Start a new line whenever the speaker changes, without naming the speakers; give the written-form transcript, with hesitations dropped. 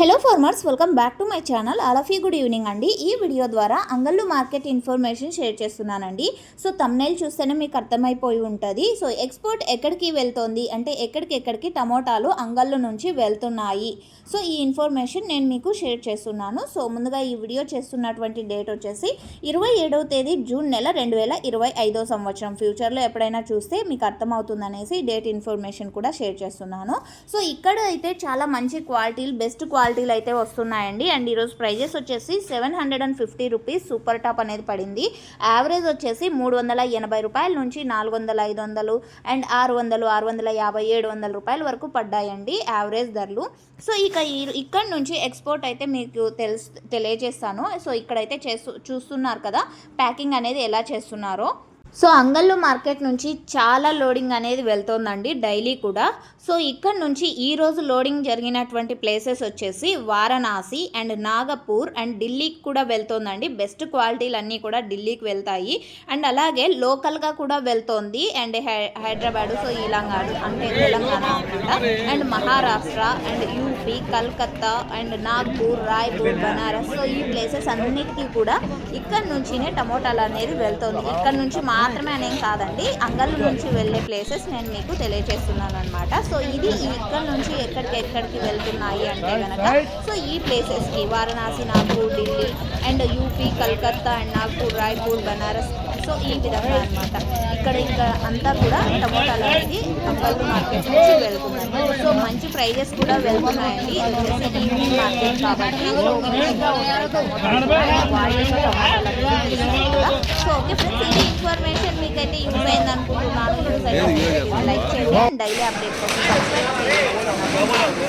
Hello farmers, welcome back to my channel. All of you good evening అండి. ఈ video ద్వారా అంగళ్ళు market information share చేస్తున్నానండి. So thumbnail చూస్తేనే మీకు అర్థమైపోయి ఉంటుంది. సో ఎక్స్పోర్ట్ ఎక్కడికి వెళ్తోంది అంటే ఎక్కడికి టమోటాలు అంగళ్ళు నుంచి వెళ్తున్నాయి. సో ఈ ఇన్ఫర్మేషన్ నేను మీకు షేర్ చేస్తున్నాను. సో ముందుగా ఈ వీడియో చేస్తున్నటువంటి డేట్ వచ్చేసి 27వ తేదీ జూన్ నెల 2025 సంవత్సరం. ఫ్యూచర్లో ఎప్పుడైనా చూస్తే మీకు అర్థమవుతుందనేసి డేట్ ఇన్ఫర్మేషన్ కూడా షేర్ చేస్తున్నాను. సో ఇక్కడ అయితే చాలా మంచి క్వాలిటీలు, బెస్ట్ క్వాలిటీలు అయితే వస్తున్నాయండి. అండ్ ఈరోజు ప్రైజెస్ వచ్చేసి 750 రూపీస్ సూపర్ టాప్ అనేది పడింది. యావరేజ్ వచ్చేసి 380 రూపాయల నుంచి 400, 500 అండ్ 600, 650, 700 రూపాయల వరకు పడ్డాయండి యావరేజ్ ధరలు. సో ఇక్కడ నుంచి ఎక్స్పోర్ట్ అయితే మీకు తెలియజేస్తాను. సో ఇక్కడైతే చూస్తున్నారు కదా ప్యాకింగ్ అనేది ఎలా చేస్తున్నారో. సో అంగళ్ళు మార్కెట్ నుంచి చాలా లోడింగ్ అనేది వెళ్తోందండి డైలీ కూడా. సో ఇక్కడ నుంచి ఈరోజు లోడింగ్ జరిగినటువంటి ప్లేసెస్ వచ్చేసి వారణాసి అండ్ నాగపూర్ అండ్ ఢిల్లీకి కూడా వెళ్తోందండి. బెస్ట్ క్వాలిటీలు అన్నీ కూడా ఢిల్లీకి వెళ్తాయి. అండ్ అలాగే లోకల్గా కూడా వెళ్తోంది. అండ్ హైదరాబాదు, సో ఇలాంగాడు అంటే తెలంగాణ అనమాట, and Maharashtra and UP, Calcutta and Nagpur, Raipur, Banaras. So ఈ ప్లేసెస్ అన్నిటికీ కూడా ఇక్కడ నుంచినే టమోటాలు అనేది వెళ్తోంది. ఇక్కడ నుంచి మాత్రమే అనేం కాదండి, అంగళ్ళు నుంచి వెళ్ళే ప్లేసెస్ నేను మీకు తెలియజేస్తున్నాను అనమాట. సో ఇది ఇక్కడ నుంచి ఎక్కడికి వెళ్తున్నాయి అంటే కనుక సో ఈ ప్లేసెస్కి Varanasi, Nagpur, Delhi and UP, Calcutta and Nagpur, Raipur, Banaras. So ఈ విధంగా అనమాట ఇక్కడ అంతా కూడా టమోటాలు అనేది అంగళ్ళు మార్కెట్ నుంచి వెళ్తుందండి. సో మంచి ప్రైజెస్ కూడా వెళ్తున్నాయండి. ఈవినింగ్ మార్కెట్ కాబట్టి సో ఓకే ఫ్రెండ్స్, ఈ ఇన్ఫర్మేషన్ మీకైతే యూజ్ అయింది అనుకుంటున్నాను. యూజ్ అయితే లైక్ చేయండి. డైలీ అప్డేట్ కోసం సబ్స్క్రైబ్ చేయండి.